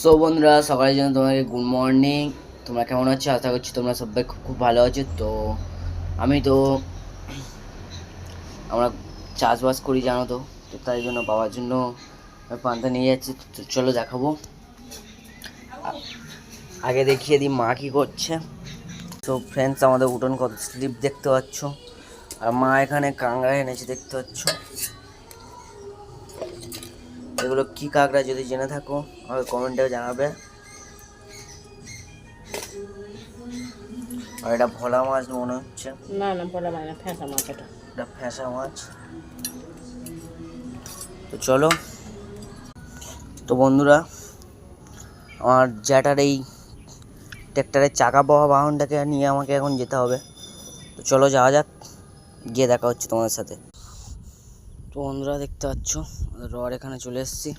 So বন্ধুরা, সকালের জন্য তোমাকে গুড মর্নিং। তোমরা কেমন আছো? আশা করছি তোমরা সবাই খুব খুব ভালো আছো। তো আমি তো আমরা চাষবাস করি, জানো তো। তো তাই জন্য বাবার জন্য পান্তা নিয়ে যাচ্ছি। তো চলো দেখাবো। আগে দেখিয়ে দিই মা কী করছে। তো ফ্রেন্ডস, আমাদের উঠোন কত স্লিপ দেখতে পাচ্ছ। আর মা এখানে কাঁকড়া এনেছে, দেখতে পাচ্ছ। এগুলো কী কাঁকড়া যদি জেনে থাকো আমাকে কমেন্টে জানাবে। আর এটা ভোলা মাছ মনে হচ্ছে। না না, বলা মানে না, ফ্যাঁসা মাছ এটা। এটা ফ্যাঁসা মাছ। তো চলো। তো বন্ধুরা, আমার জ্যাঠার এই ট্র্যাক্টরের চাকা পাওয়া বাহনটাকে নিয়ে আমাকে এখন যেতে হবে। তো চলো যাওয়া যাক, গিয়ে দেখা হচ্ছে তোমাদের সাথে। তো বন্ধুরা, দেখতে পাচ্ছ রড এখানে চলে এসেছি।